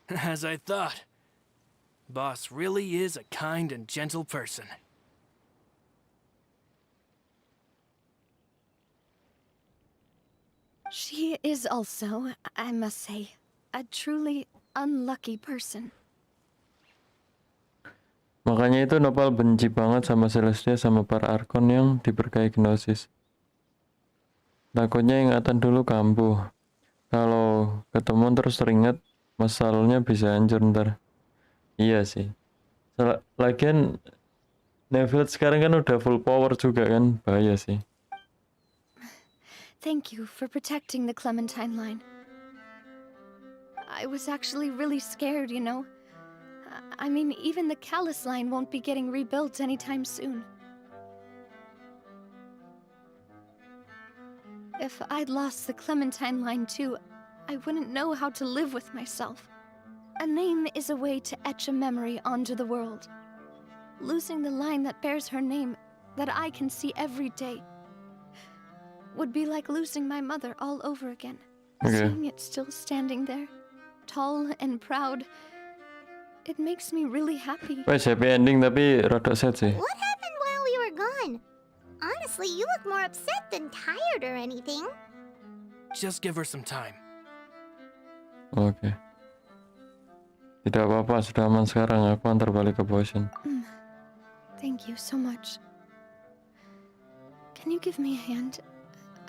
As I thought. Boss really is a kind and gentle person. She is also, I must say, a truly unlucky person. Makanya itu Nopal benci banget sama Celestia sama para Arkon yang diberkahi Gnosis. Takutnya ingatan dulu kambuh. Kalau ketemu terus teringat, masalahnya bisa hancur ntar. Iya sih. Lagian Neville sekarang kan udah full power juga kan, bahaya sih. thank you for protecting the Clementine line. I was actually really scared, you know. I mean, even the Callus line won't be getting rebuilt anytime soon. If I'd lost the Clementine line too, I wouldn't know how to live with myself. A name is a way to etch a memory onto the world. Losing the line that bears her name, that I can see every day, would be like losing my mother all over again. Okay. Seeing it still standing there, tall and proud, it makes me really happy. Wes, happy ending tapi rada sad sih. What happened while we were gone? Honestly, you look more upset than tired or anything. Just give her some time. Oke. Tidak apa-apa, sudah aman sekarang. Aku antar balik ke Bosen. Thank you so much. Can you give me a hand?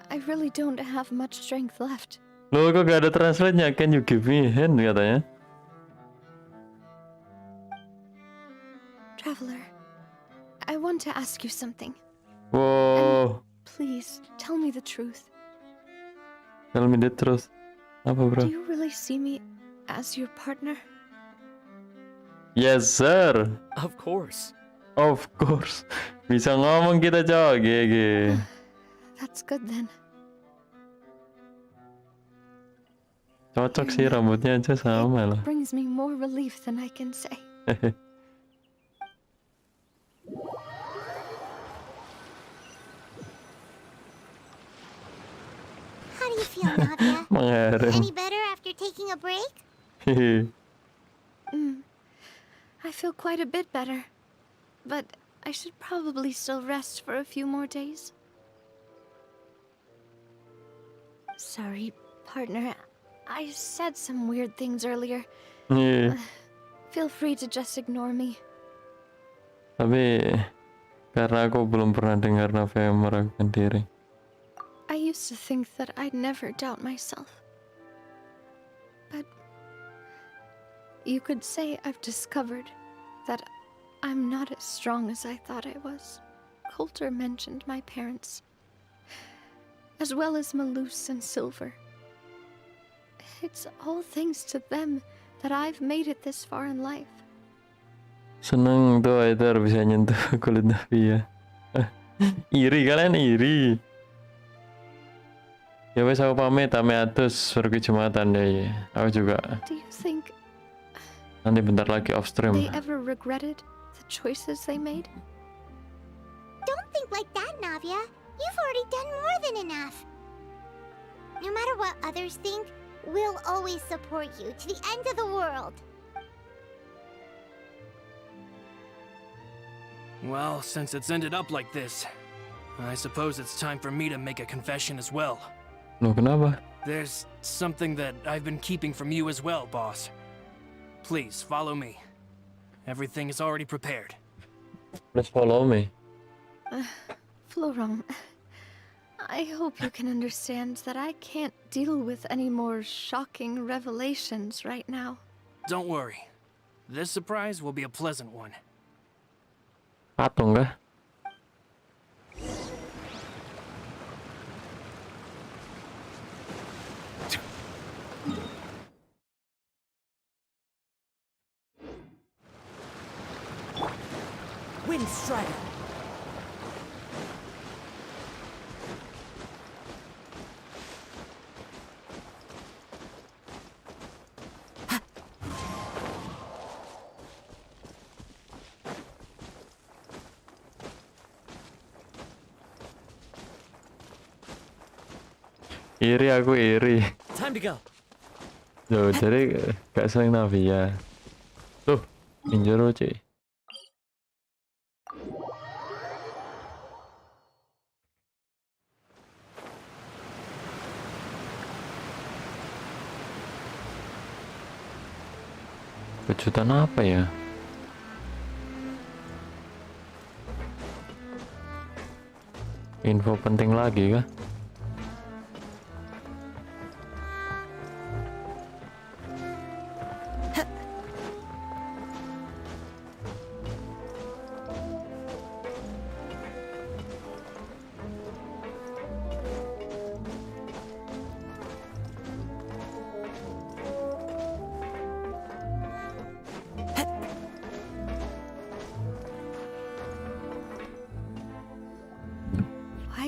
I really don't have much strength left. Loh, kok gak ada translate-nya? Can you give me a hand katanya? Traveler, I want to ask you something. Wow. Please, tell me the truth. Tell me the truth. Apa, bro? Do you really see me as your partner? Yes, sir. Of course. Of course. Bisa ngomong kita, cowok. GG. That's good then. Cocok sih, rambutnya aja sama lah. Brings me more relief than I can say. How do you feel, Navia? Mengharem. Any better after taking a break? I feel quite a bit better. But I should probably still rest for a few more days. Sorry, partner. I said some weird things earlier. Iya. Feel free to just ignore me. Tapi karena aku belum pernah dengar Navia meragukan diri. I used to think that I'd never doubt myself. But you could say I've discovered that I'm not as strong as I thought I was. Coulter mentioned my parents, as well as Malus and Silver. It's all thanks to them that I've made it this far in life. Seneng tuh Aether bisa nyentuh kulit Navia. Iri, kalian iri. Ya wes, aku pamit, atus pergi Jumatan deh. Aku juga. Do you think Nanti bentar lagi off stream. they ever regretted the choices they made? Don't think like that, Navia. You've already done more than enough. No matter what others think, we'll always support you to the end of the world. Well, since it's ended up like this, I suppose it's time for me to make a confession as well. Loh, kenapa? There's something that I've been keeping from you as well, boss. Please, follow me. Everything is already prepared. Please follow me. Florent, I hope you can understand that I can't deal with any more shocking revelations right now. Don't worry. This surprise will be a pleasant one. Patung kah? Wind Strider. Iri, aku iri. Time to go. Loh, jadi gak seneng Navia. Tuh, injero cuy. Kejutan apa ya? Info penting lagi kah?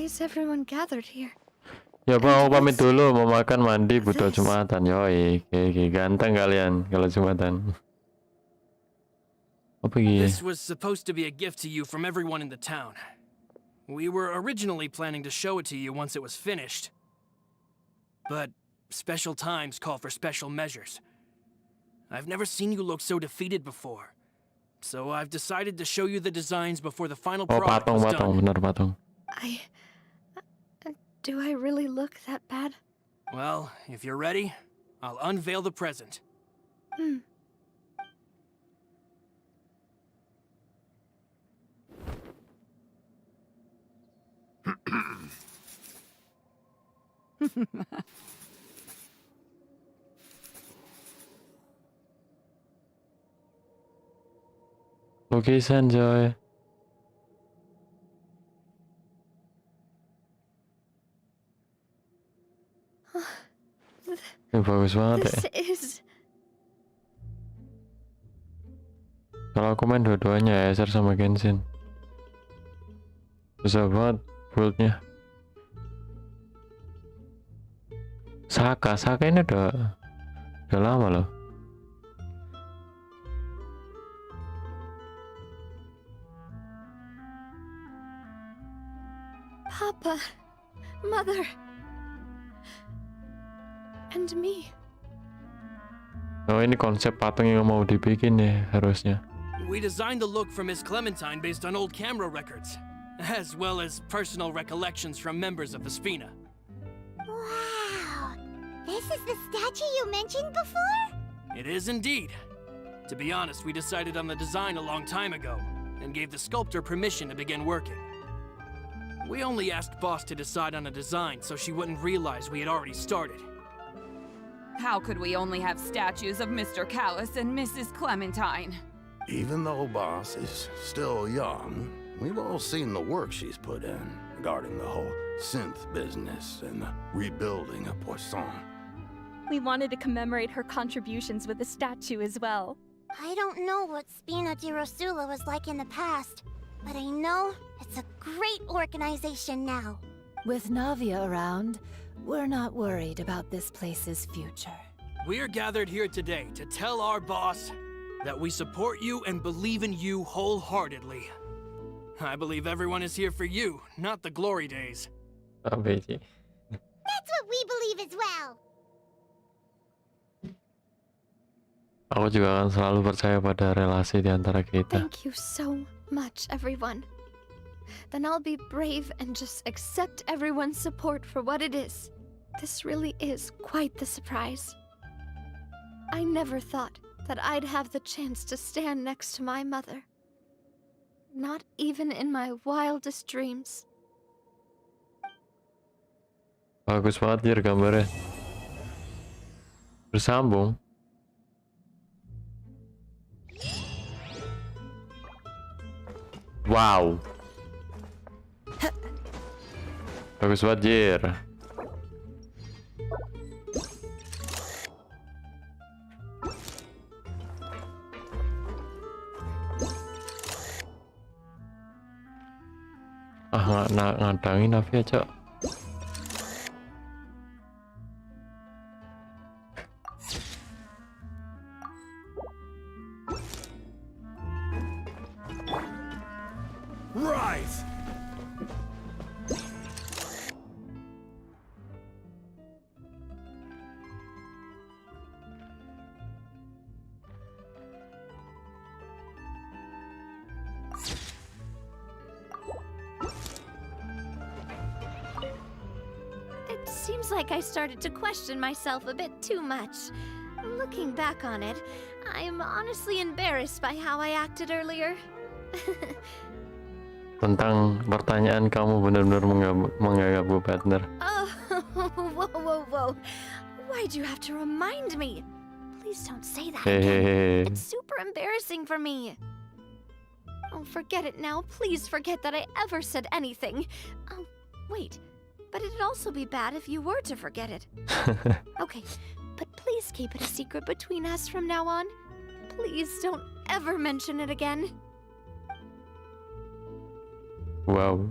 is everyone gathered here? Ya bang, aku pamit what's- dulu, mau makan mandi butuh this? Jumatan. Yoi, oke, ganteng kalian kalau Jumatan. Apa gini? This was supposed to be a gift to you from everyone in the town. We were originally planning to show it to you once it was finished. But special times call for special measures. I've never seen you look so defeated before. So I've decided to show you the designs before the final Oh, product patung, was patung, done. bener patung. Do I really look that bad? Well, if you're ready, I'll unveil the present. Lukisan coy. Ini bagus banget ya. This is... Kalau aku main dua-duanya Acer sama Genshin. Susah banget build-nya. Saka ini udah lama loh. Papa, Mother, and me. Oh ini konsep patung yang mau dibikin nih harusnya. We designed the look for Miss Clementine based on old camera records, as well as personal recollections from members of the Spina. Wow! This is the statue you mentioned before? It is indeed. To be honest, we decided on the design a long time ago, and gave the sculptor permission to begin working. We only asked Boss to decide on a design so she wouldn't realize we had already started. How could we only have statues of Mr. Callus and Mrs. Clementine? Even though Boss is still young, we've all seen the work she's put in regarding the whole synth business and the rebuilding of Poisson. We wanted to commemorate her contributions with a statue as well. I don't know what Spina di Rosula was like in the past, but I know it's a great organization now. With Navia around, we're not worried about this place's future. We are gathered here today to tell our boss that we support you and believe in you wholeheartedly. I believe everyone is here for you, not the glory days. Apa sih? That's what we believe as well. Aku juga akan selalu percaya pada relasi di antara kita. Thank you so much, everyone. Then I'll be brave and just accept everyone's support for what it is. This really is quite the surprise. I never thought that I'd have the chance to stand next to my mother. Not even in my wildest dreams. Bagus banget Jir gambarnya. Bersambung. Wow. Bagus banget Jir. Ngadangin Navia cok. Rise! It seems like I started to question myself a bit too much. Looking back on it, I'm honestly embarrassed by how I acted earlier. Tentang pertanyaan kamu benar-benar menganggapku partner. Oh, whoa. Why'd you have to remind me? Please don't say that again. Hehehe. It's super embarrassing for me. Oh, forget it now. Please forget that I ever said anything. Oh, wait. But it'd also be bad if you were to forget it. Okay, but please keep it a secret between us from now on. Please don't ever mention it again. Wow.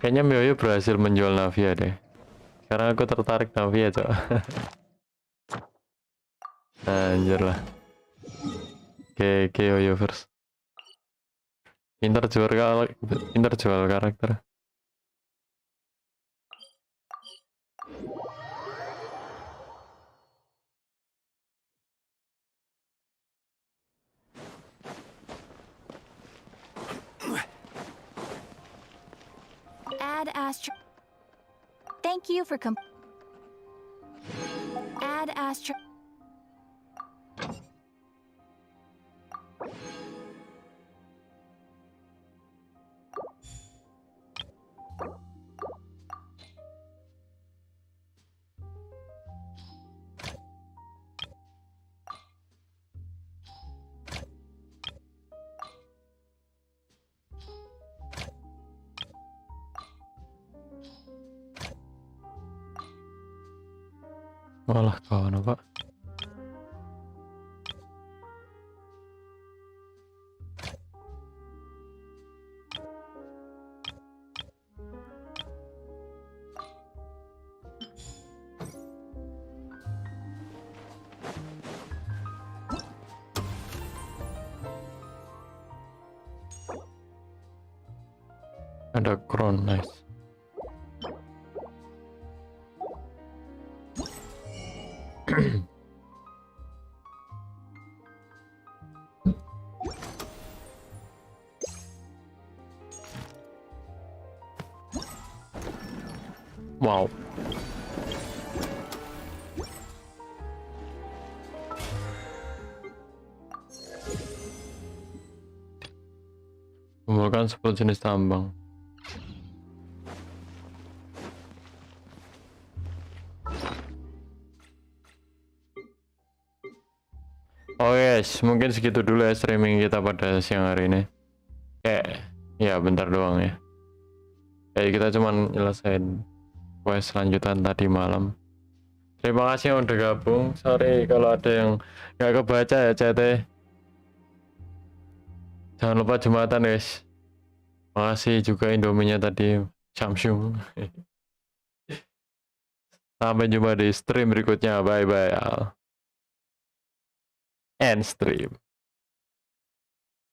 Kayaknya Mioyo berhasil menjual Navia deh. Sekarang aku tertarik Navia, cok. Anjir lah. Oke, Yoyo first. Pinter jual karakter. Add astro. Thank you for Add astro. Walah kawan apa? Ada crown, nice. Wow. Kumpulkan 10 jenis tambang. Oh yes, mungkin segitu dulu ya streaming kita pada siang hari ini. Ya bentar doang ya. Kita cuman nyelesain quest lanjutan tadi malam. Terima kasih yang udah gabung. Sorry kalau ada yang nggak kebaca ya chatnya. Jangan lupa Jumatan guys. Makasih juga Indominya tadi Samsung. Sampai jumpa di stream berikutnya. Bye bye. End stream.